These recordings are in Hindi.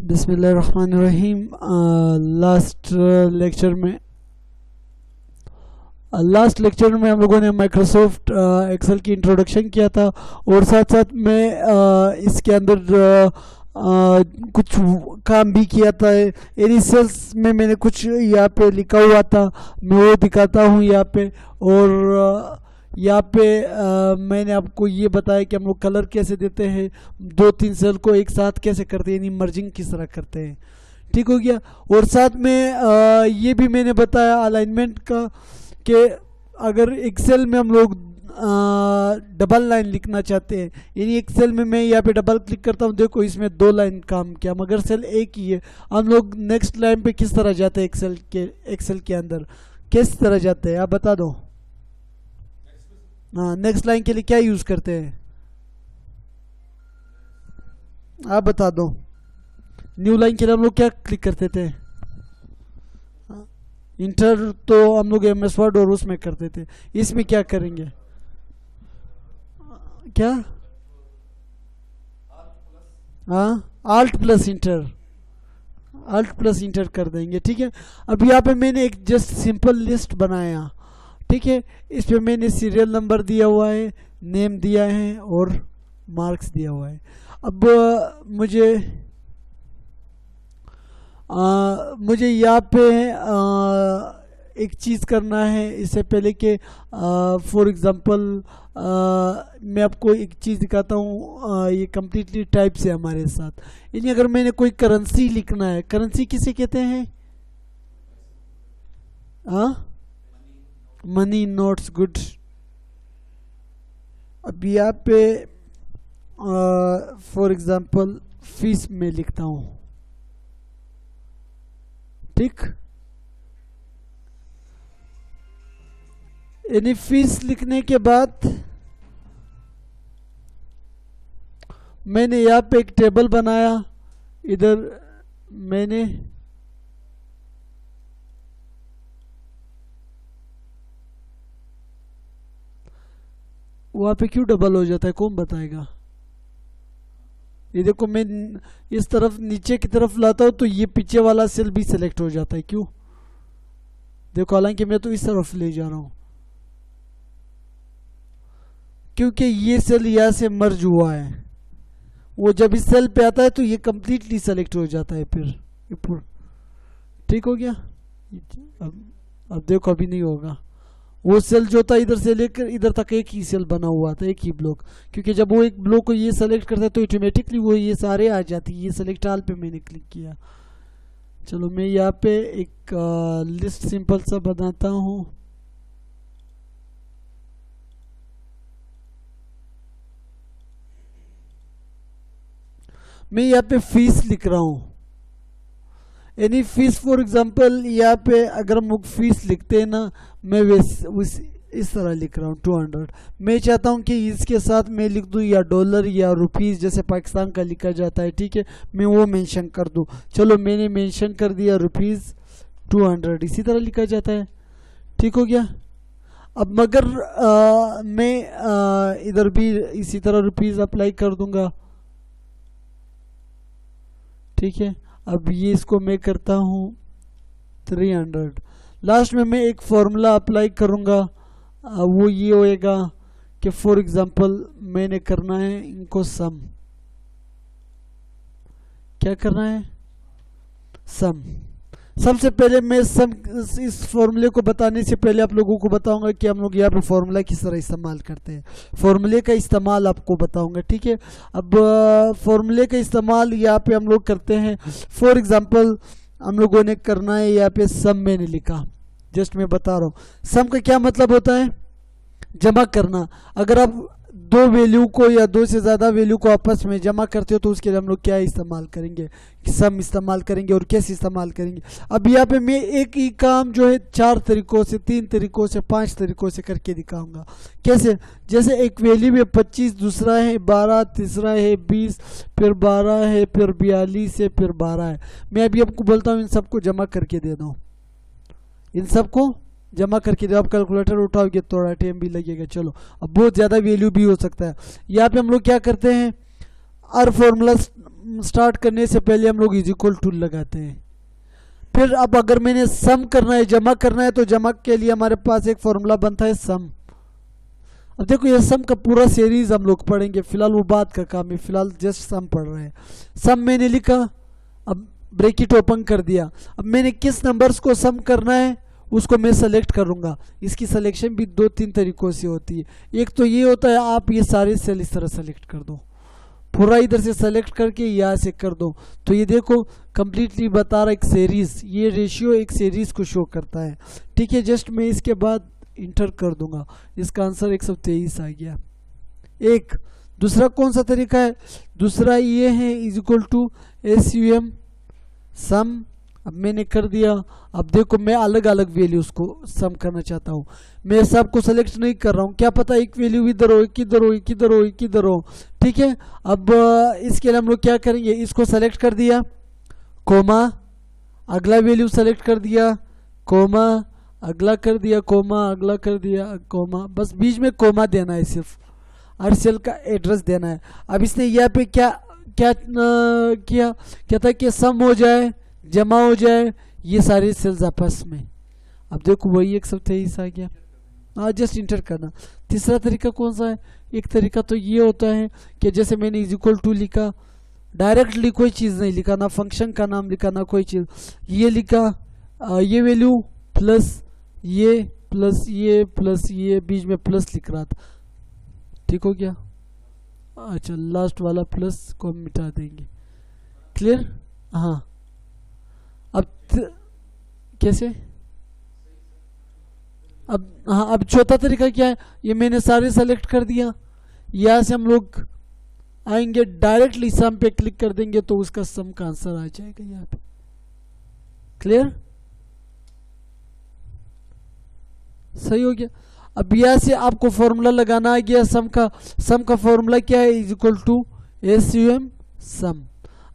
बिस्मिल्लाहिर्रहमानिर्रहीम। लास्ट लेक्चर में हम लोगों ने माइक्रोसॉफ्ट एक्सेल की इंट्रोडक्शन किया था और साथ साथ में इसके अंदर कुछ काम भी किया था। एनी सेल्स में मैंने कुछ यहाँ पे लिखा हुआ था, मैं वो दिखाता हूँ यहाँ पे। और यहाँ पे मैंने आपको ये बताया कि हम लोग कलर कैसे देते हैं, 2-3 सेल को एक साथ कैसे करते हैं, यानी मर्जिंग किस तरह करते हैं। ठीक हो गया। और साथ में ये भी मैंने बताया अलाइनमेंट का कि अगर एक सेल में हम लोग डबल लाइन लिखना चाहते हैं, यानी एक सेल में मैं यहाँ पे डबल क्लिक करता हूँ, देखो इसमें 2 लाइन काम किया, मगर सेल एक ही है। हम लोग नेक्स्ट लाइन पे किस तरह जाते हैं एक्सेल के अंदर किस तरह जाते हैं, आप बता दो। हाँ, नेक्स्ट लाइन के लिए क्या यूज करते हैं, आप बता दो। न्यू लाइन के लिए हम लोग क्या क्लिक करते थे, इंटर तो हम लोग MS वर्ड और उसमें करते थे। इसमें क्या करेंगे, क्या, हाँ, Alt प्लस इंटर कर देंगे। ठीक है। अब यहाँ पे मैंने एक जस्ट सिंपल लिस्ट बनाया। ठीक है। इस पे मैंने सीरियल नंबर दिया हुआ है, नेम दिया है और मार्क्स दिया हुआ है। अब मुझे यहाँ पे एक चीज़ करना है इससे पहले कि फॉर एग्ज़ाम्पल मैं आपको एक चीज़ दिखाता हूँ। ये कम्प्लीटली टाइप से हमारे साथ, यानी अगर मैंने कोई करेंसी लिखना है, करेंसी किसे कहते हैं, मनी, नोट्स, गुड। अब यहाँ पे फॉर एग्जांपल फीस में लिखता हूँ। ठीक, यानी फीस लिखने के बाद मैंने यहाँ पे एक टेबल बनाया। इधर मैंने वहाँ पे क्यों डबल हो जाता है, कौन बताएगा। ये देखो, मैं इस तरफ नीचे की तरफ लाता हूँ तो ये पीछे वाला सेल भी सिलेक्ट हो जाता है, क्यों, देखो, हालांकि मैं तो इस तरफ ले जा रहा हूँ क्योंकि ये सेल यहाँ से मर्ज हुआ है। वो जब इस सेल पे आता है तो ये कंप्लीटली सेलेक्ट हो जाता है फिर। ठीक हो गया। अब देखो, अभी नहीं होगा। वो सेल जो था इधर से लेकर इधर तक एक ही सेल बना हुआ था, एक ही ब्लॉक, क्योंकि जब वो एक ब्लॉक को ये सेलेक्ट करता है तो ऑटोमेटिकली वो ये सारे आ जाती है। ये सेलेक्ट ऑल पे मैंने क्लिक किया। चलो, मैं यहाँ पे एक लिस्ट सिंपल सा बनाता हूँ। मैं यहाँ पे फीस लिख रहा हूँ, यानी फीस फॉर एग्जांपल यहाँ पे अगर हम लोग फीस लिखते हैं ना, मैं इस तरह लिख रहा हूँ 200। मैं चाहता हूँ कि इसके साथ मैं लिख दूँ या डॉलर या रुपीस, जैसे पाकिस्तान का लिखा जाता है। ठीक है, मैं वो मेंशन कर दूँ। चलो, मैंने मेंशन कर दिया रुपीस 200, इसी तरह लिखा जाता है। ठीक हो गया। अब मगर मैं इधर भी इसी तरह रुपीस अप्लाई कर दूंगा। ठीक है। अब ये इसको मैं करता हूँ 300। लास्ट में मैं एक फॉर्मूला अप्लाई करूँगा, वो ये होएगा कि फॉर एग्जांपल मैंने करना है इनको सम। क्या करना है, सम। सबसे पहले मैं सम, इस फॉर्मूले को बताने से पहले आप लोगों को बताऊंगा कि हम लोग यहाँ पे फॉर्मूला किस तरह इस्तेमाल करते हैं। फॉर्मूले का इस्तेमाल आपको बताऊंगा। ठीक है। अब फॉर्मूले का इस्तेमाल यहाँ पे हम लोग करते हैं। फॉर एग्जांपल हम लोगों ने करना है यहाँ पे सम, मैंने लिखा, जस्ट मैं बता रहा हूँ। सम का क्या मतलब होता है, जमा करना। अगर आप 2 वैल्यू को या 2 से ज़्यादा वैल्यू को आपस में जमा करते हो तो उसके लिए हम लोग क्या इस्तेमाल करेंगे, सम इस्तेमाल करेंगे। और कैसे इस्तेमाल करेंगे, अब यहाँ पे मैं एक ही काम जो है 4 तरीकों से, 3 तरीकों से, 5 तरीकों से करके दिखाऊंगा। कैसे, जैसे एक वैल्यू में 25, दूसरा है 12, तीसरा है 20, फिर 12 है, फिर 42 है, फिर 12 है। मैं अभी आपको बोलता हूँ इन सबको जमा करके दे दो, इन सबको जमा करके जब आप कैलकुलेटर उठाओगे थोड़ा टाइम भी लगेगा। चलो, अब बहुत ज़्यादा वैल्यू भी हो सकता है। यहाँ पे हम लोग क्या करते हैं, हर फॉर्मूला स्टार्ट करने से पहले हम लोग इज इक्वल टू लगाते हैं। फिर अब अगर मैंने सम करना है, जमा करना है, तो जमा के लिए हमारे पास एक फॉर्मूला बनता है सम। अब देखो ये सम का पूरा सीरीज हम लोग पढ़ेंगे, फिलहाल वो बात का काम है, फिलहाल जस्ट सम पढ़ रहे हैं। सम मैंने लिखा, अब ब्रैकेट ओपन कर दिया। अब मैंने किस नंबर्स को सम करना है उसको मैं सेलेक्ट करूंगा। इसकी सिलेक्शन भी 2-3 तरीकों से होती है। एक तो ये होता है आप ये सारे सेल इस तरह सेलेक्ट कर दो, पूरा इधर से सेलेक्ट करके यहाँ से कर दो, तो ये देखो कंप्लीटली बता रहा एक सीरीज, ये रेशियो एक सीरीज को शो करता है। ठीक है, जस्ट मैं इसके बाद इंटर कर दूंगा, इसका आंसर 123 आ गया। एक दूसरा कौन सा तरीका है, दूसरा ये है is equal to SUM sum. अब मैंने कर दिया। अब देखो मैं अलग अलग वैल्यूज को सम करना चाहता हूँ, मैं सबको सेलेक्ट नहीं कर रहा हूँ, क्या पता एक वैल्यू इधर हो, एक इधर हो, एक इधर हो, एक इधर हो। ठीक है, अब इसके लिए हम लोग क्या करेंगे, इसको सेलेक्ट कर दिया, कोमा, अगला वैल्यू सेलेक्ट कर दिया, कोमा, अगला कर दिया, कोमा, अगला कर दिया, कोमा, बस बीच में कोमा देना है, सिर्फ हर सेल का एड्रेस देना है। अब इसने यहाँ पे क्या क्या किया, क्या था कि सम हो जाए, जमा हो जाए, ये सारे सेल्स आपस में। अब देखो वही 123 आ गया। हाँ, जस्ट इंटर करना। तीसरा तरीका कौन सा है, एक तरीका तो ये होता है कि जैसे मैंने इज इक्वल टू लिखा, डायरेक्टली कोई चीज़ नहीं लिखा, ना फंक्शन का नाम लिखा, ना कोई चीज़, ये लिखा, ये वैल्यू प्लस ये प्लस ये प्लस ये, बीच में प्लस लिख रहा था। ठीक हो गया। अच्छा, लास्ट वाला प्लस को हम मिटा देंगे। क्लियर? हाँ, अब कैसे, अब हाँ, अब चौथा तरीका क्या है, ये मैंने सारे सेलेक्ट कर दिया, यहाँ से हम लोग आएंगे, डायरेक्टली सम पे क्लिक कर देंगे तो उसका सम का आंसर आ जाएगा यहाँ पे। क्लियर? सही हो गया। अब यहाँ से आपको फॉर्मूला लगाना आ गया सम का फॉर्मूला क्या है, is equal to SUM sum.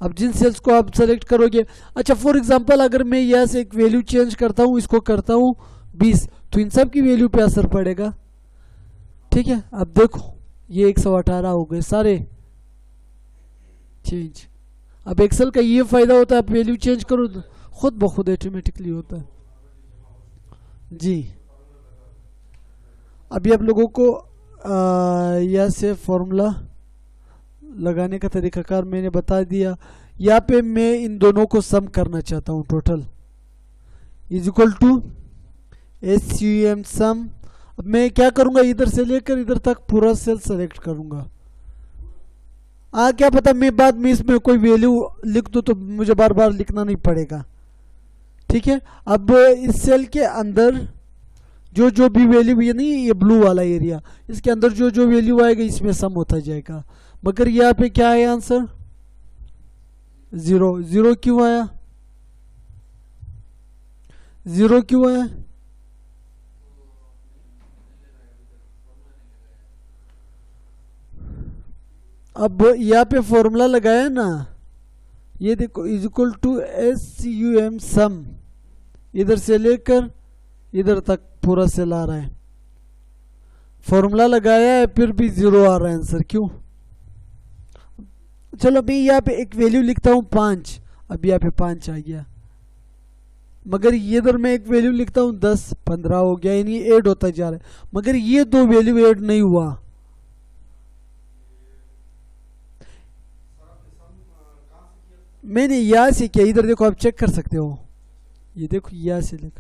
अब जिन सेल्स को आप सेलेक्ट करोगे, अच्छा फॉर एग्जांपल अगर मैं यहाँ से एक वैल्यू चेंज करता हूँ, इसको करता हूँ 20, तो इन सब की वैल्यू पे असर पड़ेगा। ठीक है, अब देखो ये 118 हो गए सारे चेंज। अब एक्सेल का ये फायदा होता है, आप वैल्यू चेंज करो तो खुद ब खुद ऑटोमेटिकली होता है जी। अभी आप लोगों को यहाँ से फॉर्मूला लगाने का तरीकाकार मैंने बता दिया। यहाँ पे मैं इन दोनों को सम करना चाहता हूँ, total is equal to SUM sum. अब मैं क्या करूँगा, इधर से लेकर इधर तक पूरा सेल सेलेक्ट करूँगा। क्या पता मैं बाद में इसमें कोई वैल्यू लिख दूँ तो मुझे बार बार लिखना नहीं पड़ेगा। ठीक है, अब इस सेल के अंदर जो जो भी वैल्यू, ये नहीं ये ब्लू वाला एरिया, इसके अंदर जो जो वैल्यू आएगा इसमें सम होता जाएगा। मगर यहाँ पे क्या है आंसर, 0। 0 क्यों आया, 0 क्यों आया, अब यहाँ पे फॉर्मूला लगाया ना, ये देखो इज इक्वल टू SUM सम, इधर से लेकर इधर तक पूरा सेल आ रहा है, फॉर्मूला लगाया है फिर भी 0 आ रहा है आंसर, क्यों? चलो मैं यहाँ पे एक वैल्यू लिखता हूँ 5, अब यहाँ पे 5 आ गया। मगर ये इधर मैं एक वैल्यू लिखता हूँ 10, 15 हो गया, यानी ऐड होता जा रहा है। मगर ये दो वैल्यू ऐड नहीं हुआ। मैंने यहाँ से किया, इधर देखो आप चेक कर सकते हो, ये देखो यहाँ से लिख,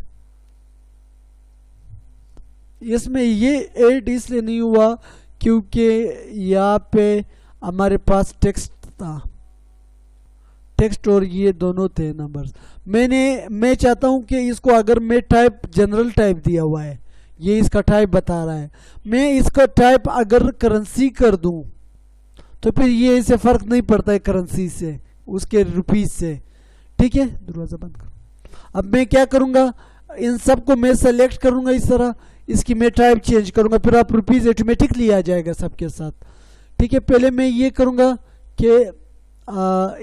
इसमें ये ऐड इसलिए नहीं हुआ क्योंकि यहाँ पे हमारे पास टेक्स्ट था, टेक्स्ट और ये दोनों थे नंबर्स। मैं चाहता हूँ कि इसको अगर मैं टाइप जनरल टाइप दिया हुआ है, ये इसका टाइप बता रहा है, मैं इसका टाइप अगर करेंसी कर दूं तो फिर ये इससे फर्क नहीं पड़ता है करेंसी से, उसके रुपीज से। ठीक है, दरवाजा बंद करो। अब मैं क्या करूँगा, इन सब को मैं सेलेक्ट करूँगा इस तरह, इसकी मैं टाइप चेंज करूँगा, फिर आप रुपीज़ ऑटोमेटिकली आ जाएगा सबके साथ। ठीक है, पहले मैं ये करूँगा कि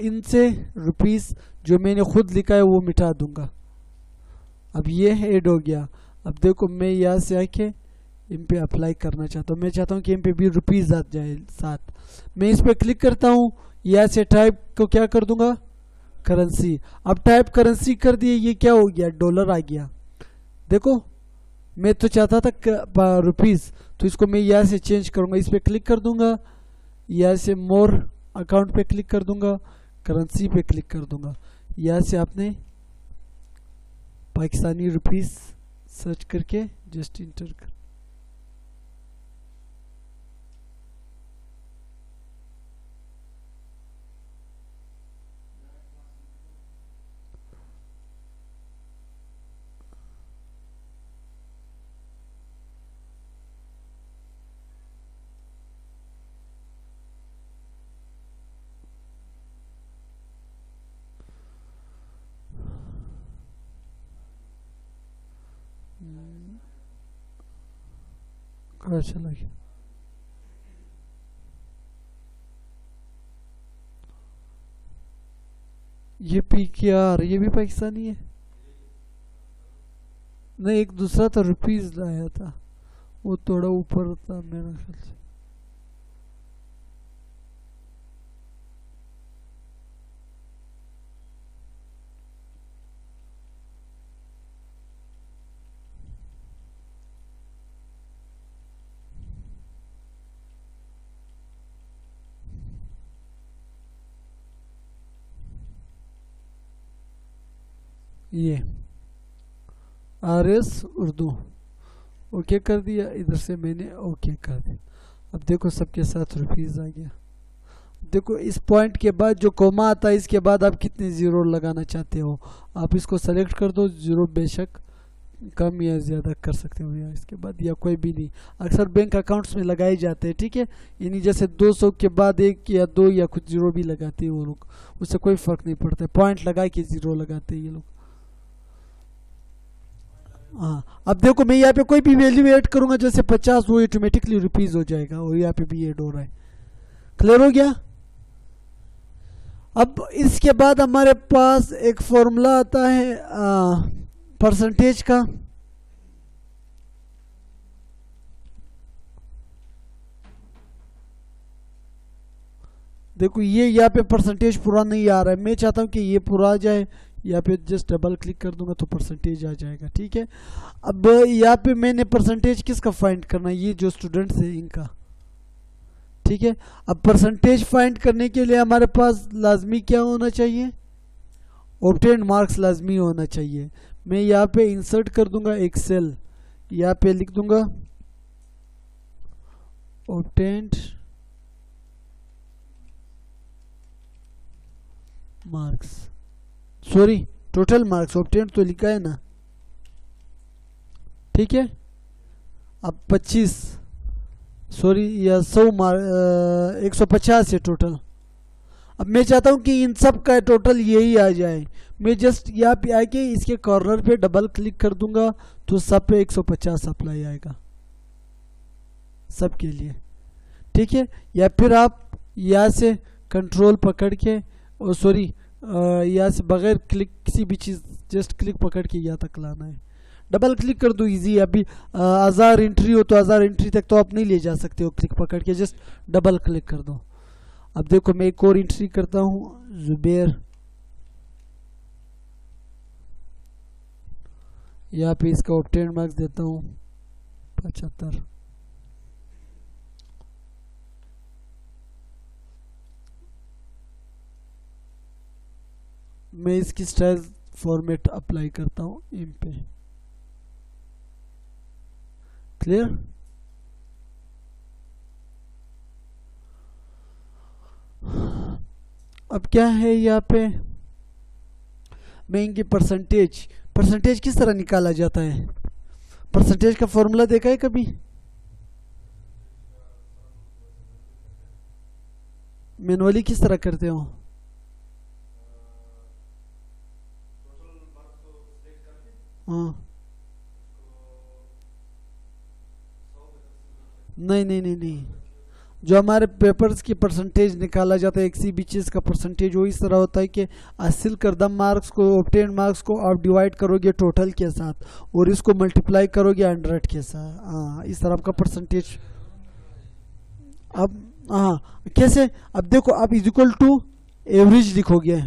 इनसे रुपीज़ जो मैंने खुद लिखा है वो मिटा दूंगा। अब ये ऐड हो गया। अब देखो मैं यहाँ से आके इन पे अप्लाई करना चाहता हूँ, मैं चाहता हूँ कि इन पे भी रुपीज़ आ जाए साथ। मैं इस पर क्लिक करता हूँ, यहाँ से टाइप को क्या कर दूंगा, करेंसी। अब टाइप करेंसी कर दिए, ये क्या हो गया, डॉलर आ गया। देखो मैं तो चाहता था रुपीस, तो इसको मैं यहाँ से चेंज करूंगा, इस पर क्लिक कर दूंगा, यहाँ से मोर अकाउंट पे क्लिक कर दूंगा, करेंसी पे क्लिक कर दूंगा। यहाँ से आपने पाकिस्तानी रुपीस सर्च करके जस्ट इंटर कर, कहाँ चला गया, ये PKR, ये भी पाकिस्तानी है। नहीं, एक दूसरा था, रुपीस लाया था, वो थोड़ा ऊपर था मेरा ख्याल से। ये RS उर्दू ओके कर दिया, इधर से मैंने ओके कर दिया। अब देखो सबके साथ रुपीस आ गया। देखो इस पॉइंट के बाद जो कोमा आता है, इसके बाद आप कितने जीरो लगाना चाहते हो, आप इसको सेलेक्ट कर दो। जीरो बेशक कम या ज़्यादा कर सकते हो, या इसके बाद या कोई भी नहीं, अक्सर बैंक अकाउंट्स में लगाए जाते हैं, ठीक है। यानी जैसे 200 के बाद 1 या 2 या कुछ जीरो भी लगाते हैं वो लोग, उससे कोई फ़र्क नहीं पड़ता है, पॉइंट लगा के जीरो लगाते हैं ये लोग। हाँ, अब देखो मैं यहाँ पे कोई भी वैल्यू ऐड करूंगा, जैसे 50, वो ऑटोमेटिकली रुपीस हो जाएगा, और यहाँ पे भी ऐड हो रहा है। क्लियर हो गया। अब इसके बाद हमारे पास एक फॉर्मूला आता है परसेंटेज का। देखो ये यहाँ पे परसेंटेज पूरा नहीं आ रहा है, मैं चाहता हूँ कि ये पूरा आ जाए। यहाँ पे जस्ट डबल क्लिक कर दूंगा तो परसेंटेज आ जाएगा, ठीक है। अब यहाँ पे मैंने परसेंटेज किसका फाइंड करना है, ये जो स्टूडेंट्स है इनका, ठीक है। अब परसेंटेज फाइंड करने के लिए हमारे पास लाजमी क्या होना चाहिए, ऑब्टेन्ड मार्क्स लाजमी होना चाहिए। मैं यहाँ पे इंसर्ट कर दूंगा एक सेल, यहाँ पे लिख दूंगा obtained marks, sorry total marks, obtained तो लिखा है ना, ठीक है। अब 25 सॉरी या 100 मार्क 150 है टोटल। अब मैं चाहता हूं कि इन सब का टोटल यही आ जाए। मैं जस्ट यहाँ पे आके इसके कॉर्नर पे डबल क्लिक कर दूंगा तो सब पे 150 अप्लाई आएगा सबके लिए, ठीक है। या फिर आप यहाँ से कंट्रोल पकड़ के, सॉरी यहाँ से बगैर क्लिक किसी भी चीज़ जस्ट क्लिक पकड़ के यहाँ तक लाना है, डबल क्लिक कर दो, इजी। अभी 1000 एंट्री हो तो 1000 एंट्री तक तो आप नहीं ले जा सकते हो क्लिक पकड़ के, जस्ट डबल क्लिक कर दो। अब देखो मैं एक और एंट्री करता हूँ, जुबैर, यहाँ पे इसका ऑब्टेन्ड मार्क्स देता हूँ 75। मैं इसकी स्टाइल फॉर्मेट अप्लाई करता हूँ इन पे, क्लियर। अब क्या है यहाँ पे, मैं इनकी परसेंटेज किस तरह निकाला जाता है, परसेंटेज का फॉर्मूला देखा है कभी, मैनुअली किस तरह करते हो। हाँ, नहीं नहीं नहीं नहीं, जो हमारे पेपर्स की परसेंटेज निकाला जाता है, किसी भी चीज़ का परसेंटेज वो इस तरह होता है कि हासिल करदा मार्क्स को, ऑब्टेन्ड मार्क्स को आप डिवाइड करोगे टोटल के साथ और इसको मल्टीप्लाई करोगे 100 के साथ। हाँ, इस तरह का परसेंटेज। अब हाँ कैसे, अब देखो अब इज इक्वल टू एवरेज लिखोगे।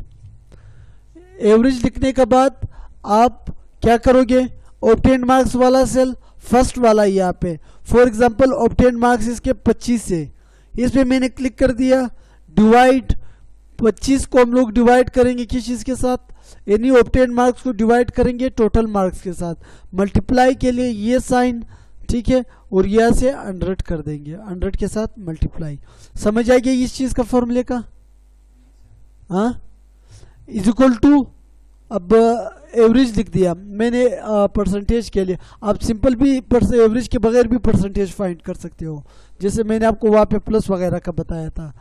एवरेज लिखने के बाद आप क्या करोगे, ऑब्टेन मार्क्स वाला सेल फर्स्ट वाला यहाँ पे, फॉर एग्जांपल ऑब्टेन मार्क्स इसके 25 है, इस पे मैंने क्लिक कर दिया। डिवाइड 25 को हम लोग डिवाइड करेंगे किस चीज़ के साथ, यानी ऑब्टेन मार्क्स को डिवाइड करेंगे टोटल मार्क्स के साथ। मल्टीप्लाई के लिए ये साइन, ठीक है, और यहाँ से 100 कर देंगे, 100 के साथ मल्टीप्लाई। समझ आ गया इस चीज़ का फॉर्मूले का? हाँ, इज इक्वल टू, अब एवरेज लिख दिया मैंने परसेंटेज के लिए। आप सिंपल भी एवरेज के बगैर भी परसेंटेज फाइंड कर सकते हो, जैसे मैंने आपको वहाँ पे प्लस वगैरह का बताया था।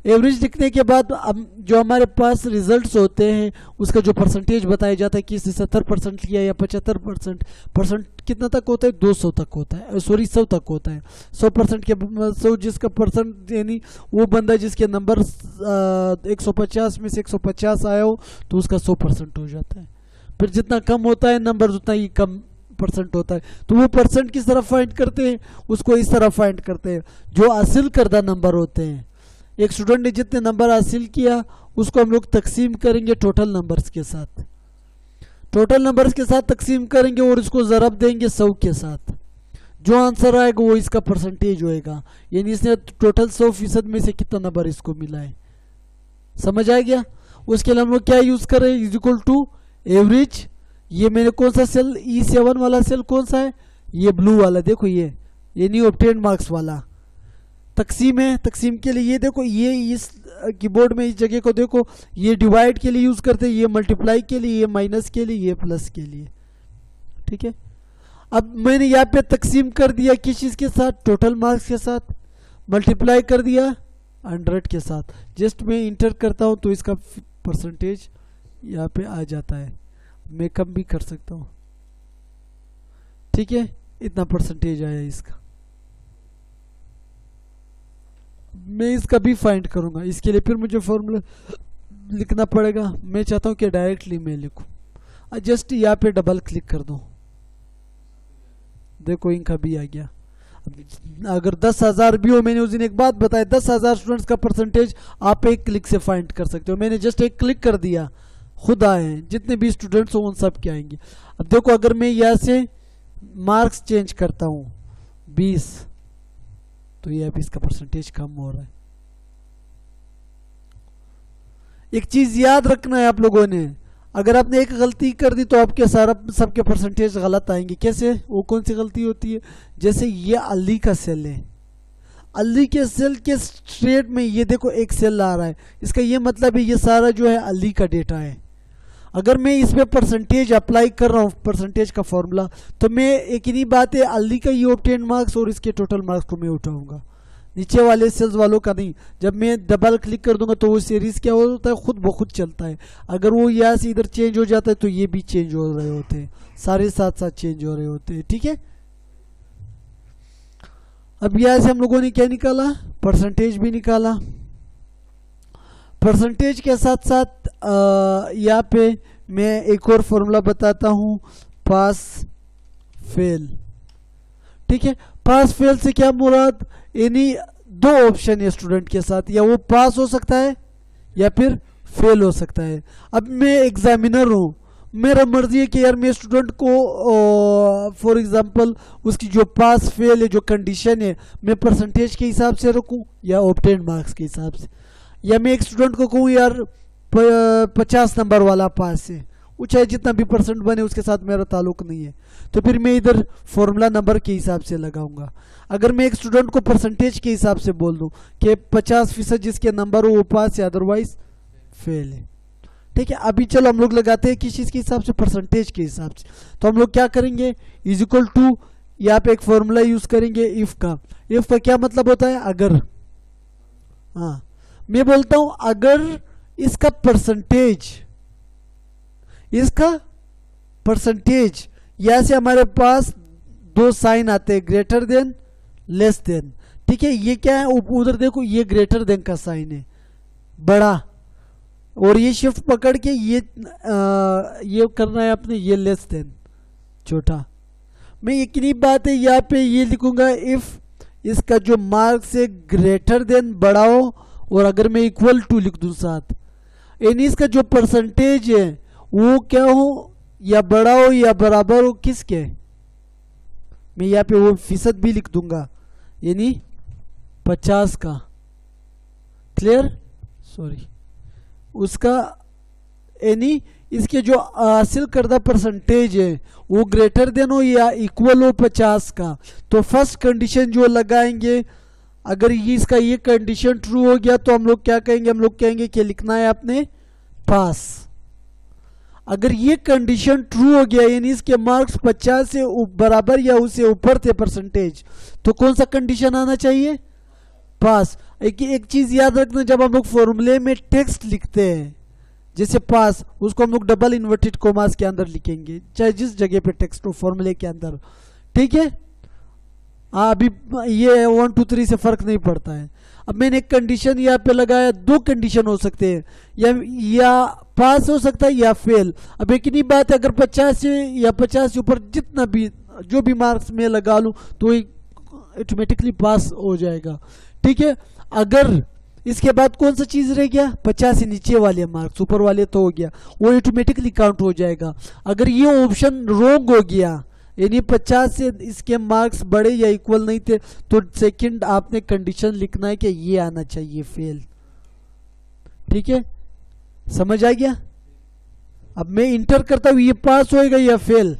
एवरेज लिखने के बाद अब जो हमारे पास रिजल्ट्स होते हैं उसका जो परसेंटेज बताया जाता है कि इसने 70% लिया या 75%, परसेंट कितना तक होता है, 200 तक होता है, सॉरी 100 तक होता है। 100% के 100 जिसका परसेंट, यानी वो बंदा जिसके नंबर 150 में से 150 आया हो तो उसका 100% हो जाता है। फिर जितना कम होता है नंबर उतना ही कम परसेंट होता है। तो वो परसेंट किस तरह फाइंड करते हैं, उसको इस तरह फाइंड करते हैं, जो हासिल करदा नंबर होते हैं। एक स्टूडेंट ने जितने नंबर हासिल किया उसको हम लोग तकसीम करेंगे टोटल नंबर्स के साथ, टोटल नंबर्स के साथ तकसीम करेंगे और इसको ज़रब देंगे 100 के साथ। जो आंसर आएगा वो इसका परसेंटेज होएगा, यानी इसने टोटल 100% में से कितना नंबर इसको मिला है। समझ आ गया? उसके लिए हम लोग क्या यूज़ करें, इज इक्वल टू एवरेज। ये मैंने कौन सा सेल, E7 वाला सेल कौन सा है, ये ब्लू वाला, देखो ये यानी ऑब्टेन मार्क्स वाला। तकसीम है, तकसीम के लिए ये देखो, ये इस कीबोर्ड में इस जगह को देखो, ये डिवाइड के लिए यूज़ करते हैं, ये मल्टीप्लाई के लिए, ये माइनस के लिए, ये प्लस के लिए। ठीक है, अब मैंने यहाँ पे तकसीम कर दिया किस चीज़ के साथ, टोटल मार्क्स के साथ। मल्टीप्लाई कर दिया 100 के साथ। जस्ट मैं इंटर करता हूँ तो इसका परसेंटेज यहाँ पे आ जाता है। मैं कम भी कर सकता हूँ, ठीक है, इतना परसेंटेज आया इसका। मैं इसका भी फाइंड करूंगा, इसके लिए फिर मुझे फॉर्मूला लिखना पड़ेगा। मैं चाहता हूं कि डायरेक्टली मैं लिखूं, जस्ट यहाँ पे डबल क्लिक कर दूं, देखो इनका भी आ गया। अगर 10,000 भी हो, मैंने उस दिन एक बात बताया, 10,000 स्टूडेंट्स का परसेंटेज आप एक क्लिक से फाइंड कर सकते हो। मैंने जस्ट एक क्लिक कर दिया, खुद आए हैं, जितने भी स्टूडेंट्स हो उन सब के आएंगे। अब देखो अगर मैं यहाँ से मार्क्स चेंज करता हूँ 20, तो ये अभी इसका परसेंटेज कम हो रहा है। एक चीज याद रखना है आप लोगों ने, अगर आपने एक गलती कर दी तो आपके सारा सबके परसेंटेज गलत आएंगे। कैसे, वो कौन सी गलती होती है, जैसे ये अली का सेल है, अली के सेल के स्ट्रेट में ये देखो एक सेल आ रहा है, इसका ये मतलब है ये सारा जो है अली का डेटा है। अगर मैं इस पे परसेंटेज अप्लाई कर रहा हूँ, परसेंटेज का फॉर्मूला, तो मैं एक ही बात है, अली का ये ऑब्टेन मार्क्स और इसके टोटल मार्क्स को मैं उठाऊंगा, नीचे वाले सेल्स वालों का नहीं। जब मैं डबल क्लिक कर दूंगा तो वो सीरीज क्या होता है, खुद ब खुद चलता है। अगर वो यहाँ से इधर चेंज हो जाता है तो ये भी चेंज हो रहे होते हैं, सारे साथ साथ चेंज हो रहे होते हैं। ठीक है, अब यहाँ से हम लोगों ने क्या निकाला, परसेंटेज भी निकाला। परसेंटेज के साथ साथ यहाँ पे मैं एक और फॉर्मूला बताता हूँ, पास फेल। ठीक है, पास फेल से क्या मुराद, यानी दो ऑप्शन है स्टूडेंट के साथ, या वो पास हो सकता है या फिर फेल हो सकता है। अब मैं एग्जामिनर हूँ, मेरा मर्जी है कि यार मैं स्टूडेंट को फॉर एग्जांपल उसकी जो पास फेल है जो कंडीशन है, मैं परसेंटेज के हिसाब से रखूँ या ऑब्टेन मार्क्स के हिसाब से, या मैं एक स्टूडेंट को कहूँ यार 50 नंबर वाला पास है, वो चाहे जितना भी परसेंट बने उसके साथ मेरा ताल्लुक नहीं है, तो फिर मैं इधर फॉर्मूला नंबर के हिसाब से लगाऊंगा। अगर मैं एक स्टूडेंट को परसेंटेज के हिसाब से बोल दूं कि 50% जिसके नंबर हो वो पास है, अदरवाइज फेल है। ठीक है, अभी चलो हम लोग लगाते हैं किस चीज़ के हिसाब से, परसेंटेज के हिसाब से। तो हम लोग क्या करेंगे, इज इक्वल टू, यहाँ पे एक फॉर्मूला यूज करेंगे इफ का। इफ का क्या मतलब होता है, अगर। हाँ, मैं बोलता हूं अगर इसका परसेंटेज यहां से हमारे पास दो साइन आते हैं, ग्रेटर देन, लेस देन। ठीक है, ये क्या है, उधर देखो ये ग्रेटर देन का साइन है बड़ा, और ये शिफ्ट पकड़ के ये करना है अपने, ये लेस देन छोटा। मैं एक ही बात है यहाँ पे ये लिखूंगा, इफ इसका जो मार्क्स से ग्रेटर देन बढ़ाओ, और अगर मैं इक्वल टू लिख दूं साथ, यानी इसका जो परसेंटेज है वो क्या हो, या बड़ा हो या बराबर हो किसके, मैं यहाँ पे वो फीसद भी लिख दूंगा, यानी 50 का। क्लियर, सॉरी, उसका यानी इसके जो हासिल करदा परसेंटेज है वो ग्रेटर देन हो या इक्वल हो 50 का। तो फर्स्ट कंडीशन जो लगाएंगे, अगर ये इसका ये कंडीशन ट्रू हो गया तो हम लोग क्या कहेंगे, हम लोग कहेंगे कि लिखना है आपने पास। अगर ये कंडीशन ट्रू हो गया यानी इसके मार्क्स 50 से बराबर या उससे ऊपर थे परसेंटेज, तो कौन सा कंडीशन आना चाहिए, पास। एक चीज याद रखना, जब हम लोग फॉर्मूले में टेक्स्ट लिखते हैं जैसे पास, उसको हम लोग डबल इन्वर्टेड कोमास के अंदर लिखेंगे, चाहे जिस जगह पे टेक्स्ट हो फॉर्मूले के अंदर, ठीक है। अभी ये 1 2 3 से फर्क नहीं पड़ता है। अब मैंने एक कंडीशन यहाँ पे लगाया, दो कंडीशन हो सकते हैं, या पास हो सकता है या फेल। अब एक ही बात है, अगर 50 से या 50 से ऊपर जितना भी जो भी मार्क्स मैं लगा लूँ तो ऑटोमेटिकली पास हो जाएगा, ठीक है। अगर इसके बाद कौन सा चीज रह गया, 50 से नीचे वाले मार्क्स, ऊपर वाले तो हो गया, वो ऑटोमेटिकली काउंट हो जाएगा। अगर ये ऑप्शन रॉन्ग हो गया यानी 50 से इसके मार्क्स बड़े या इक्वल नहीं थे, तो सेकंड आपने कंडीशन लिखना है कि ये आना चाहिए फेल, ठीक है। समझ आ गया। अब मैं इंटर करता हूं, ये पास होएगा या फेल,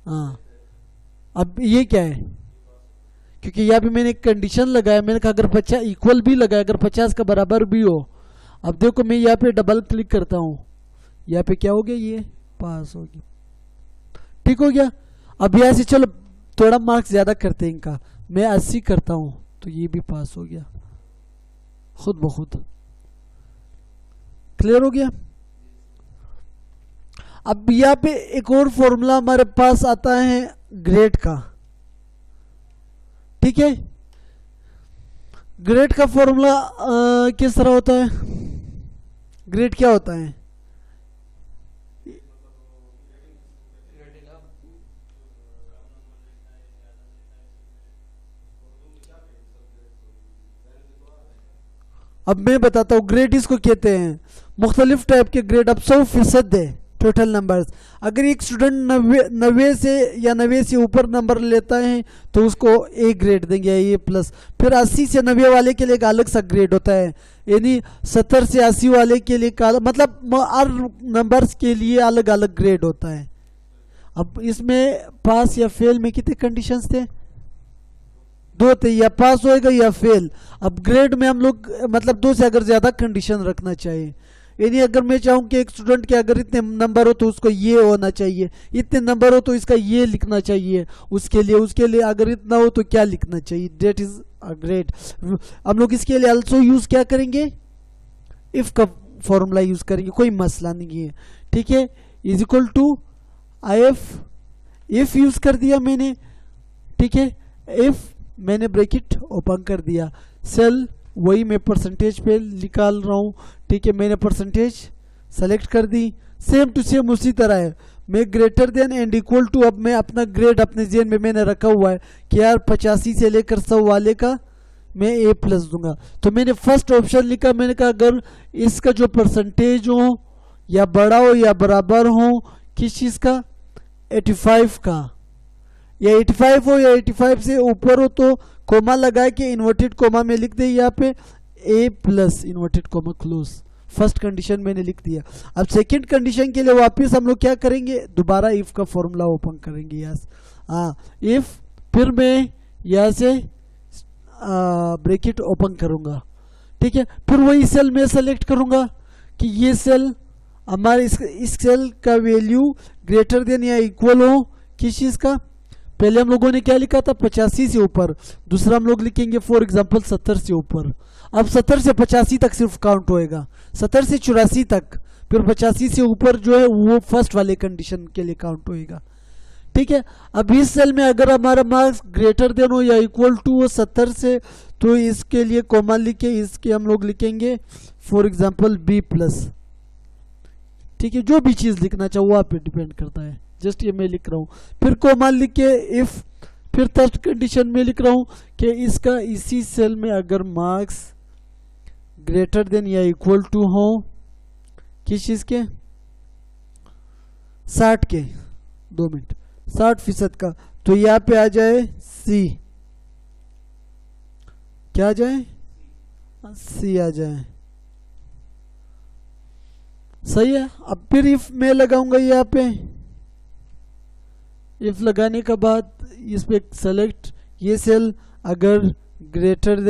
हाँ। अब ये क्या है, क्योंकि यहाँ पे मैंने एक कंडीशन लगाया, मैंने कहा अगर 50 इक्वल भी लगाया, अगर 50 का बराबर भी हो। अब देखो मैं यहाँ पे डबल क्लिक करता हूँ, यहाँ पे क्या हो गया, ये पास हो गया, ठीक हो गया। अब यहाँ से चलो थोड़ा मार्क्स ज्यादा करते हैं इनका, मैं 80 करता हूँ तो ये भी पास हो गया खुद ब खुद। क्लियर हो गया। अब यहाँ पे एक और फॉर्मूला हमारे पास आता है ग्रेड का, ठीक है। ग्रेड का फॉर्मूला किस तरह होता है, ग्रेड क्या होता है, अब मैं बताता हूँ। ग्रेड इसको कहते हैं, मुख्तलिफ टाइप के ग्रेड। अब 100% है टोटल नंबर्स। अगर एक स्टूडेंट 90 से या 90 से ऊपर नंबर लेता है तो उसको ए ग्रेड देंगे, ए प्लस। फिर 80 से 90 वाले के लिए एक अलग सा ग्रेड होता है, यानी 70 से 80 वाले के लिए मतलब हर नंबर्स के लिए अलग अलग ग्रेड होता है। अब इसमें पास या फेल में कितने कंडीशंस थे, 2 थे, या पास होएगा या फेल। अब ग्रेड में हम लोग मतलब 2 से अगर ज्यादा कंडीशन रखना चाहिए, यानी अगर मैं चाहूँ कि एक स्टूडेंट के अगर इतने नंबर हो तो उसको ये होना चाहिए, इतने नंबर हो तो इसका ये लिखना चाहिए, उसके लिए अगर इतना हो तो क्या लिखना चाहिए, डेट इज अ ग्रेड। हम लोग इसके लिए अल्सो यूज क्या करेंगे, इफ का फॉर्मूला यूज करेंगे, कोई मसला नहीं है, ठीक है। Is equal to if use कर दिया मैंने, ठीक है। इफ मैंने ब्रैकेट ओपन कर दिया, सेल वही मैं परसेंटेज पे निकाल रहा हूँ, ठीक है। मैंने परसेंटेज सेलेक्ट कर दी, सेम टू सेम उसी तरह है। मैं greater than and equal to, अब मैं अपना ग्रेड अपने जेन में मैंने रखा हुआ है कि यार 85 से लेकर 100 वाले का मैं ए प्लस दूंगा। तो मैंने फर्स्ट ऑप्शन लिखा, मैंने कहा अगर इसका जो परसेंटेज हो या बड़ा हो या बराबर हो किस चीज का, 85 का, या 85 हो या 85 से ऊपर हो तो कोमा लगा के इन्वर्टेड कोमा में लिख दे यहाँ पे A plus inverted comma close. First condition मैंने लिख दिया। अब सेकंड कंडीशन के लिए वापस हम लोग क्या करेंगे, दोबारा इफ का फॉर्मूला ओपन करेंगे यहाँ से, हाँ इफ, फिर मैं यहाँ से ब्रैकेट ओपन करूंगा, ठीक है। फिर वही सेल में सेलेक्ट करूंगा कि ये सेल हमारे इस सेल का वैल्यू ग्रेटर देन या इक्वल हो किस चीज का, पहले हम लोगों ने क्या लिखा था 85 से ऊपर, दूसरा हम लोग लिखेंगे फॉर एग्जांपल 70 से ऊपर। अब 70 से 85 तक सिर्फ काउंट होएगा, 70 से 84 तक, फिर 85 से ऊपर जो है वो फर्स्ट वाले कंडीशन के लिए काउंट होएगा, ठीक है। अब इस सेल में अगर हमारा मार्क्स ग्रेटर देन हो या इक्वल टू हो 70 से, तो इसके लिए कॉमा लिखे, इसके हम लोग लिखेंगे फॉर एग्जाम्पल बी प्लस, ठीक है। जो भी चीज लिखना चाहो वो आप पे डिपेंड करता है, जस्ट ये मैं लिख रहा हूं। फिर कोमा लिख के इफ फिर थर्ड कंडीशन में लिख रहा हूं कि इसका इसी सेल में अगर मार्क्स ग्रेटर देन या इक्वल टू हो किस चीज के, 60 के, 2 मिनट, 60% का, तो यहां पे आ जाए सी, क्या आ जाए, सी आ जाए। सही है। अब फिर इफ मैं लगाऊंगा यहाँ पे, इफ लगाने के बाद इस पे सेलेक्ट ये सेल अगर ग्रेटर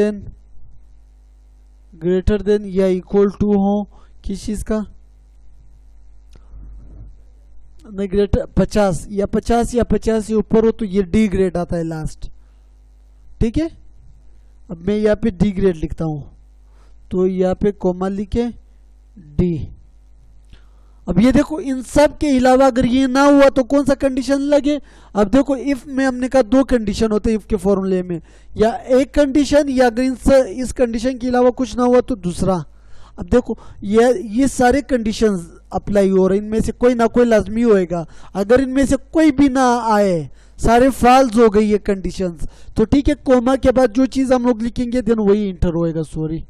देन या इक्वल टू हो किस चीज का, नहीं ग्रेटर 50 या 50 से ऊपर हो तो ये डी ग्रेड आता है लास्ट। ठीक है, अब मैं यहाँ पे डी ग्रेड लिखता हूं, तो यहाँ पे कोमा लिखे डी। अब ये देखो इन सब के अलावा अगर ये ना हुआ तो कौन सा कंडीशन लगे। अब देखो इफ में हमने कहा 2 कंडीशन होते हैं इफ के फॉर्मूले में, या एक कंडीशन, या अगर इस कंडीशन के अलावा कुछ ना हुआ तो दूसरा। अब देखो ये सारे कंडीशंस अप्लाई हो रहे हैं, इनमें से कोई ना कोई लाजमी होएगा। अगर इनमें से कोई भी ना आए, सारे फॉल्स हो गई ये कंडीशंस, तो ठीक है, कोमा के बाद जो चीज हम लोग लिखेंगे देन वही इंटर होएगा। सॉरी,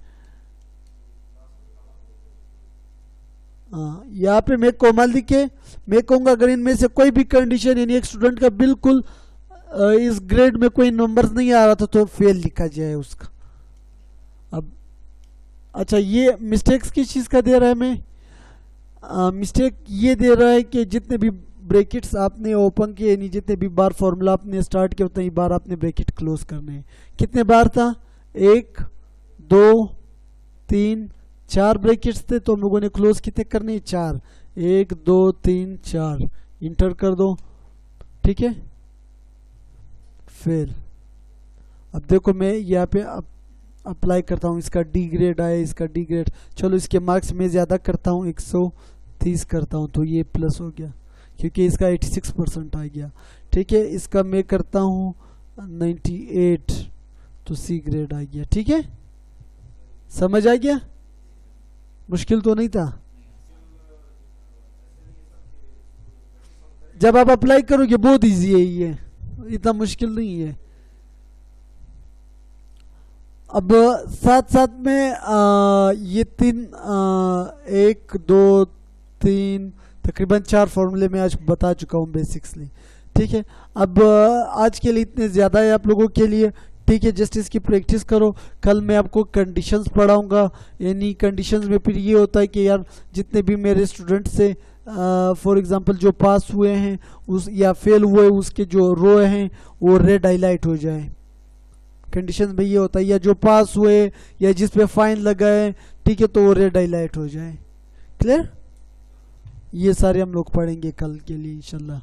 यहाँ पे मैं कोमा लिखे, मैं कहूंगा अगर इनमें से कोई भी कंडीशन, यानी एक स्टूडेंट का बिल्कुल इस ग्रेड में कोई नंबर्स नहीं आ रहा था तो फेल लिखा जाए उसका। अब अच्छा, ये मिस्टेक्स किस चीज का दे रहा है मैं, मिस्टेक ये दे रहा है कि जितने भी ब्रैकेट्स आपने ओपन किए, यानी जितने भी बार फॉर्मूला आपने स्टार्ट किया उतने ही बार आपने ब्रैकेट क्लोज करने हैं। कितने बार था, 1 2 3 4 ब्रैकेट्स थे, तो हम लोगों ने क्लोज कितने करने, 4, 1 2 3 4, इंटर कर दो। ठीक है, फेल। अब देखो मैं यहाँ पे अप्लाई करता हूँ, इसका डी ग्रेड आया, इसका डी ग्रेड, चलो इसके मार्क्स मैं ज्यादा करता हूँ, 130 करता हूँ, तो ये प्लस हो गया क्योंकि इसका 86% आ गया। ठीक है, इसका मैं करता हूँ 98, तो सी ग्रेड आ गया। ठीक है, समझ आ गया, मुश्किल तो नहीं था। जब आप अप्लाई करोगे बहुत इजी है, ये इतना मुश्किल नहीं है। अब साथ साथ में ये 1 2 3 तकरीबन 4 फॉर्मूले में आज बता चुका हूँ बेसिक्सली। ठीक है, अब आज के लिए इतने ज़्यादा है आप लोगों के लिए। ठीक है, जस्ट इसकी प्रैक्टिस करो। कल मैं आपको कंडीशंस पढ़ाऊंगा, यानी कंडीशंस में फिर ये होता है कि यार जितने भी मेरे स्टूडेंट्स से फॉर एग्जांपल जो पास हुए हैं उस या फेल हुए, उसके जो रो हैं वो रेड हाईलाइट हो जाए। कंडीशन में ये होता है, या जो पास हुए या जिस पे फाइन लगा है, ठीक है, तो वो रेड हाईलाइट हो जाए। क्लियर, ये सारे हम लोग पढ़ेंगे कल के लिए इंशाल्लाह।